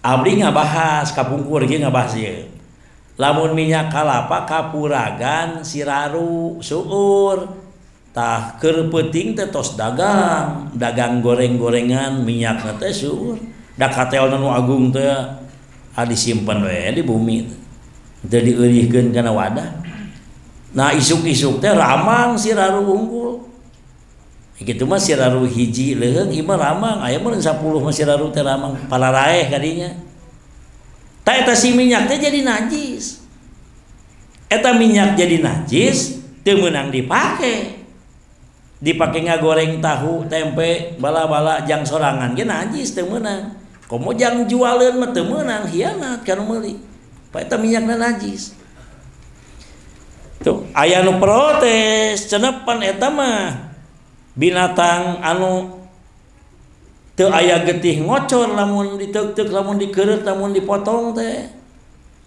Abdi ngabahas kapungkur ge ngabahas ieu. Lamun minyak kalapa kapuragan siraru suur. Tah keur peuting teh tos dagang goreng-gorengan minyakna teh suur. Da kateolna nu agung teh disimpen we di bumi. Teu dieulihkeun kana wadah. Nah isuk-isuk teh ramang siraru unggul. Kitu mah siraru hiji leung ieu mah ramang, aya mah 10 mah siraru teh ramang palaraeh kadinya. Ta eta si minyak teh jadi najis. Eta minyak jadi najis teu meunang dipake. Dipake ngagoreng tahu, tempe, bala-bala jang sorangan ge najis teu meunang. Komo jang jualeun mah teu meunang, hianat kana meuli. Pa eta minyakna najis. Tuh, aya nu protes, cenah pan eta mah binatang anu teu aya getih ngocor lamun diteuk-teuk, lamun dikeureut, lamun dipotong teh.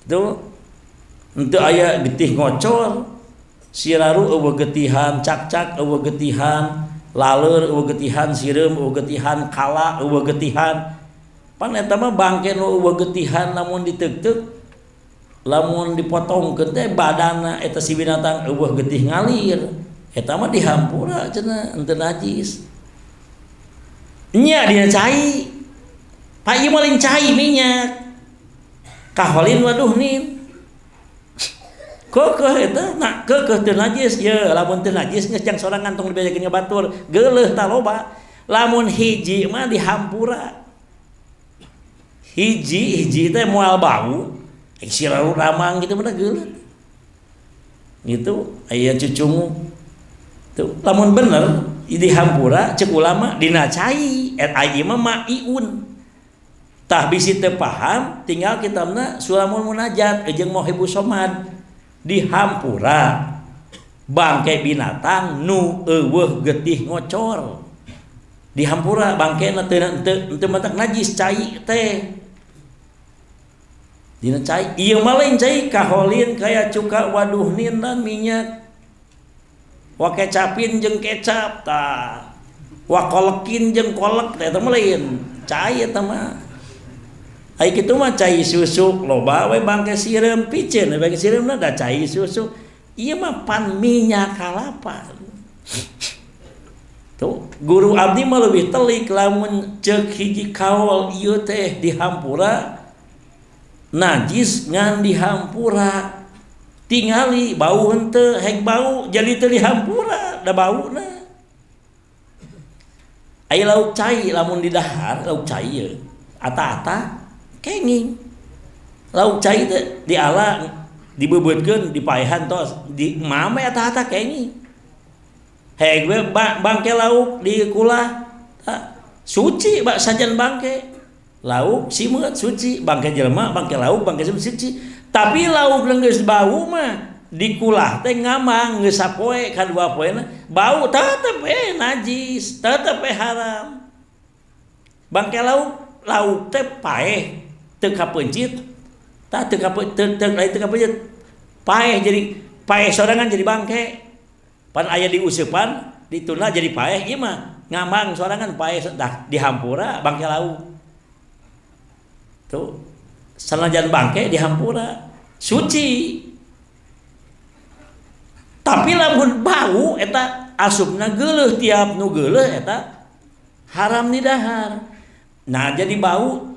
Tuh. Henteu aya getih ngocor. Siraru eueuh getihan cak-cak, eueuh getihan laleur, eueuh getihan sireum, eueuh getihan kala, eueuh getihan. Pan eta mah bangke nu eueuh getihan lamun diteuk-teuk, lamun dipotongkeun teh badanna eta si binatang eueuh getih ngalir. Eta mah dihampura cenah henteu najis. Nya dina cai. Pa ieu mah lain cai minyak. Kaholin waduh nin. Keukeuh eta na keukeuh teu najis ye, lamun teu najis geus jang sorangan tong dibejakeun ngabatur, geuleuh tah loba. Lamun hiji mah dihampura. Hiji teh moal bau, siraru ramang gitu mah geuleuh. Gitu aya cucungu. Tuh, lamun bener dihampura ceuk ulama dina cai, ieu mah maiun. Tah bisi teu paham, tinggal kitabna Sulamul Munajat jeung Mauhibus Somad. Dihampura bangke binatang nu eueuh getih ngocor. Dihampura bangkena teu matak najis cai teh. Dina cai ieu mah lain cai kaholin kaya cuka waduhnin dan minyak. Wa kecapin jeung kecap tah. Wa kolekin jeung kolek teh eta mah lain cai eta mah. Ai kitu mah cai susu loba we bangke sireum piceun bangke sireumna da cai susu. Ieu mah pan minyak kalapa. Tuh, guru abdi mah leuwih telik lamun ceuk hiji kaol ieu teh dihampura najis ngan dihampura. Tingali bau henteu hek bau jadi teu dihampura da bauna. Aya lauk cai lamun di dahar lauk cai ye ata-ata kenging. Lauk cai teh diala dibebeutkeun dipaehan tos di mame ata-ata kenging. Hek we bangke lauk dikulah suci bak sajan bangke. Lauk simeut suci, bangke jelema bangke lauk bangke suci. Tapi lauk geus bau mah dikulah teh ngamang geus sapoe kadua poena bau tetep najis, tetep haram. Bangke lauk teh paeh teu kapencit. Tah teu kapencit. Paeh jadi paeh sorangan jadi bangke. Pan aya diuseupan dituna jadi paeh ieu mah ngamang sorangan paeh dah dihampura bangke lauk. Tuh sanajan bangke dihampura suci. Tapi lamun bau eta asupna geuleuh tiap nu geuleuh eta haram di dahar. Nah jadi bau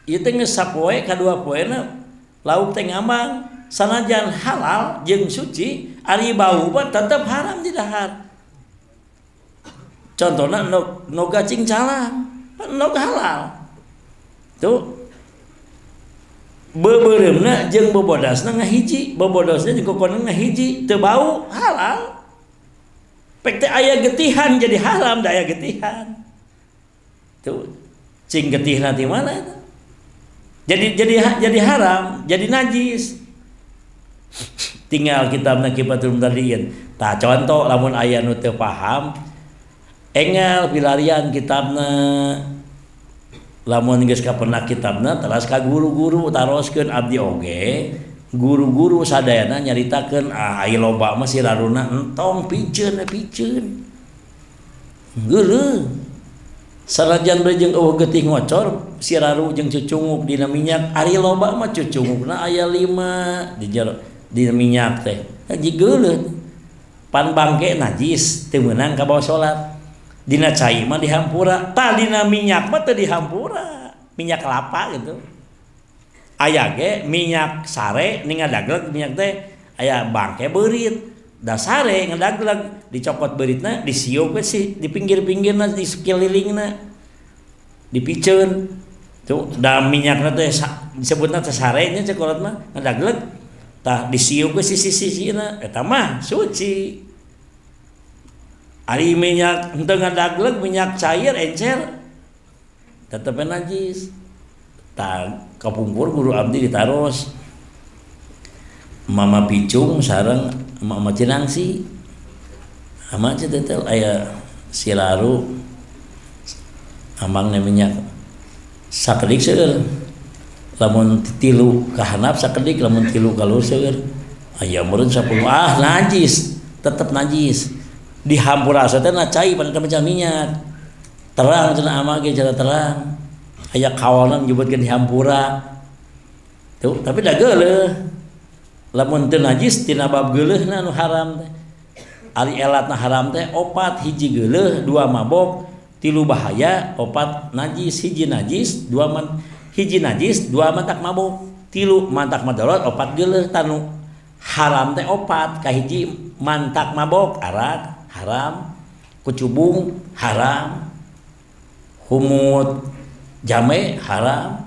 ieu teh geus sapoe kadua poena lauk teh ngamang sanajan halal jeung suci ari bau mah tetep haram di dahar. Contohna nog cacing calang nog halal. Tuh beubeuremna jeung bobodasna ngahiji, bobodasna jeung kokonna ngahiji, teu bau halal. Pek teh aya getihan jadi haram, da aya getihan. Tuh, cing getihna ti mana eta? Jadi haram, jadi najis. Tinggal kitabna Kifatul Mutadayyin. Tah contoh lamun aya nu teu paham, enggal pilarian kitabna. Lamun geus kapendak kitabna teras ka guru-guru taroskeun abdi oge guru-guru sadayana nyaritakeun aya loba mah siraruna entong piceun geuleuh Sanajan beujeng eueuh getih ngocor siraru jeung cucunguk dina minyak ari loba mah cucungukna aya 5 di jero dina minyak teh haji geuleuh pan bangke najis teu meunang ka bawa salat dina cai mah dihampura tah dina minyak mah teu dihampura minyak kelapa gitu aya ge minyak sare nu ngadagleg minyak teh aya bangke beurit da sare ngadagleg dicokot beuritna disiup we sih di pinggir-pinggirna di sekelilingna dipiceun tuh da minyakna teh disebutna teh sare nya cekolot mah ngadagleg tah disiup we sisi-sisina eta mah suci ari minyak henteu ngadagleg minyak cair encer tetep najis tah kapungkur guru abdi ditaros Mama Picung sareng Mama Cinangsi ama aja detail aya siraru amangna minyak sakedik seueur lamun 3 ka handap sakedik lamun 3 ka luhur seueur aya meureun 10 najis tetep najis dihampura teh na cai pada macam minyak terang cenah ama ge cara terang aya kawanan nyebutkeun dihampura tuh tapi da geuleuh lamun teu najis tina bab geuleuhna nu haram teh ari elatna haram teh 4 hiji geuleuh 2 mabok 3 bahaya 4 najis hiji najis 2 hiji najis 2 mantak mabok 3 mantak madarat 4 geuleuh tanu haram teh 4 kahiji mantak mabok arak haram kucubung haram humut jame haram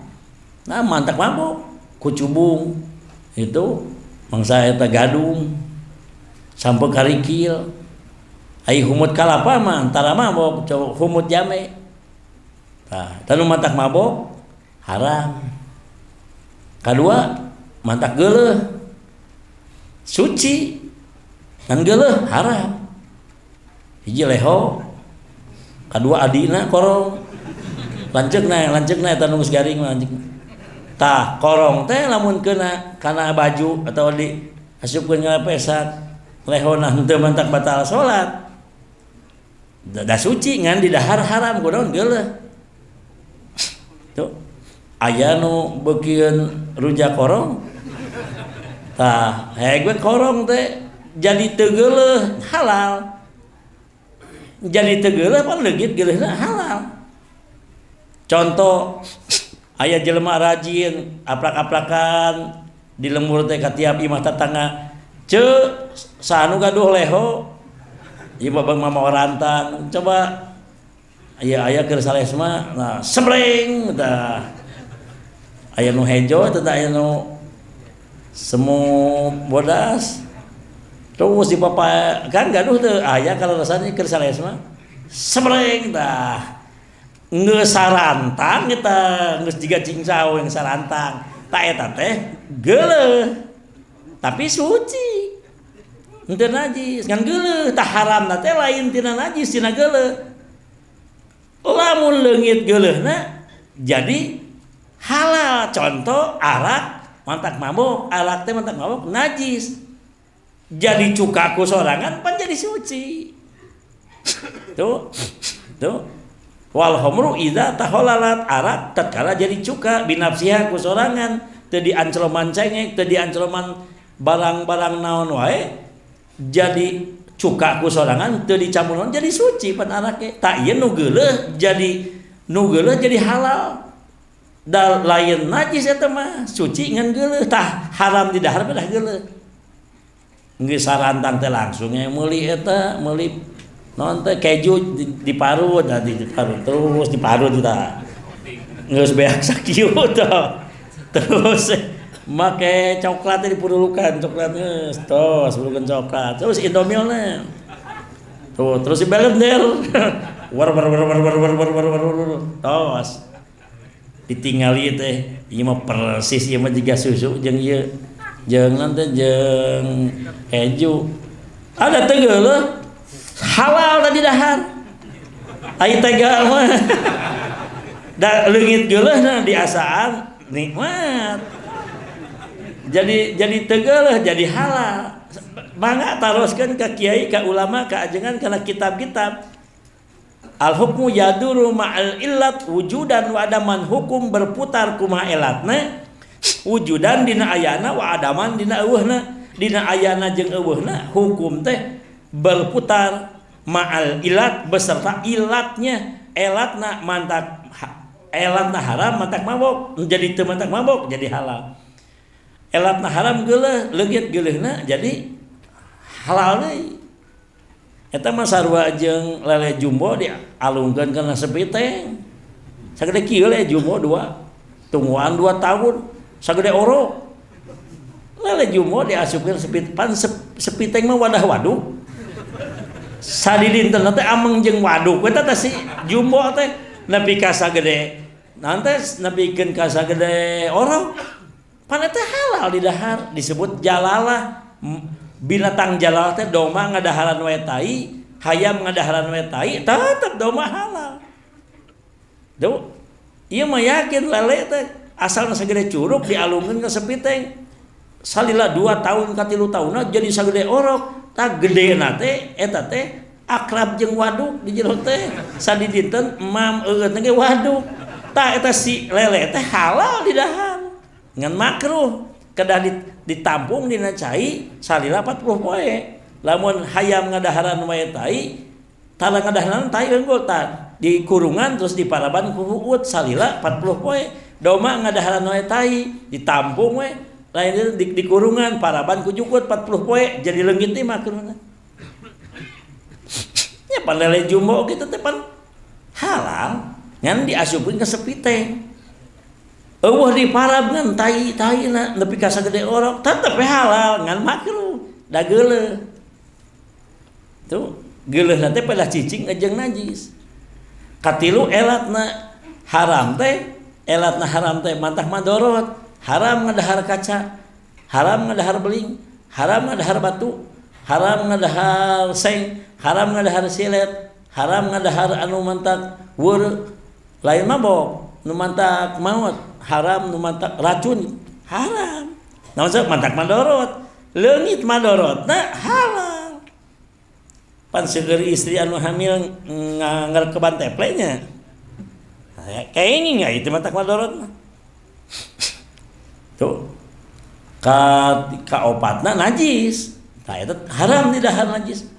nah mantak mabok kucubung itu mangsa eta gadung sampai karikil ai humut kalapa mah antara mabok humut jame tah tanu mantak mabok haram kadua mantak geuleuh suci kan geuleuh haram hiji leho kadua adina korong lanceukna eta nu geus garing lanceukna tah korong teh lamun kana baju atau di asupkeun kana pesak lehona henteu mantak batal salat da suci ngan di dahar haram kunaon geuleuh tuh aya nu beukeun rujak korong tah gue korong teh jadi teu geuleuh halal jadi teu geuleuh pan leugit geuleuhna halal contoh aya jelema rajin aprak-aprakan di lembur teh ka tiap imah tetangga ceuk sanu gaduh leho ieu babang mama orantang coba aya keur sales mah nah sembreng tah aya nu hejo teh aya nu semu bodas terus di papa kan gaduh teh aya kalau rasanya keur sales mah sembreng tah geus sarantang eta geus jiga cincau yang sarantang tak eta teh geuleuh tapi suci henteu najis kan geuleuh tah haramna teh lain tina najis tina geuleuh lamun leungit geuleuhna jadi halal contoh arak mantak mabok arak teh mantak mabok najis jadi cuka ku sorangan pan jadi suci tuh wal khamru idza tahalalat arak tatkala jadi cuka binafsiha ku sorangan teu diancloman cengek teu diancloman barang-barang naon wae jadi cuka ku sorangan teu dicampuron jadi suci pan arake tak ieu nu geuleuh jadi halal da lain najis eta mah suci ngan geuleuh tah haram di dahar dah geuleuh geus sarantang teh langsung meuli eta meuli non teh keju diparut terus diparut kita geus beak sakieu teh terus make coklat dipurulukan coklat geus tos purulukan coklat terus indomilna tuh terus dibelender war tos ditingali teh ieu mah persis ieu mah jiga susu jeung ieu jeung naon teh jeung keju ada teh geuleuh halal tadi dahar ai tega mah da leungit geuleuhna diasaan nikmat jadi teu geuleuh jadi halal mangga taroskeun ka kiai ka ulama ka ajengan kana kitab-kitab Al hukmu yaduru ma'al illat wujudan wa adaman, hukum berputar kumaha elatna wujudan dina ayana wa adaman dina eueuhna. Dina ayana jeung eueuhna hukum teh berputar ma'al ilat beserta ilatnya. Elatna mantak elatna haram mantak mabok jadi teu mantak mabok jadi halal. Elatna haram geuleuh leungit geuleuhna jadi halal deui. Eta mah sarua jeung lele jumbo dialungkeun kana sepiteng. Sagede kieu lele jumbo 2 tungguan 2 tahun sagede oro. Lele jumbo diasupkeun sepiteng mah wadah waduk. Sadidinten teh ameng jeung waduk eta teh si jumbo teh nepi ka sagede nantes nepikeun ka sagede oro. Pan eta halal di dahar disebut jalalah. Binatang jalal teh doma ngadaharan we tai, hayam ngadaharan we tai, tetep doma halal. Duh, ieu mah yakin lele teh asalna sagede curug dialungkeun ka sepiteng. Salila 2 tahun ka 3 tahunna jadi sagede orok, tah gedena teh eta teh akrab jeung waduk di jero teh. Sadidinten emam eueut ge waduk. Tah eta si lele teh halal di dahar. Ngan makruh kedah ditampung dina cai salila 40 poe. Lamun hayam ngadaharan wae tai, tara ngadaharan tai unggul tah di kurungan terus diparaban ku huut salila 40 poe. Doma ngadaharan wae tai, ditampung we, lain di kurungan paraban ku jukut 40 poe jadi leungit teh makruhna. Nya palele jumbo kitu teh pan halal ngan diasupkeun ka sepiteng. Eueuh diparabkeun tai-taina nepi ka sagede orok tetep halal ngan makruh da geuleuh. Tuh, geuleuhna teh pada cicing jeung najis. Katilu elatna haram teh mantah madorot. Haram ngadahar kaca, haram ngadahar beling, haram ngadahar batu, haram ngadahar seng, haram ngadahar silet, haram ngadahar anu mantak weur lain mabok, nu mantak maut. Haram nu mantak racun haram. Namun mantak madorot, leungit madorot nah halal. Pan seger istri anu hamil ngarkeban teplenya. Kayak ini enggak itu mantak madorot mah. Tuh. Ka opatna najis. Tah eta haram di dahar najis.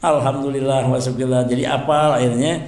Alhamdulillah wa syukurillah. Jadi apa akhirnya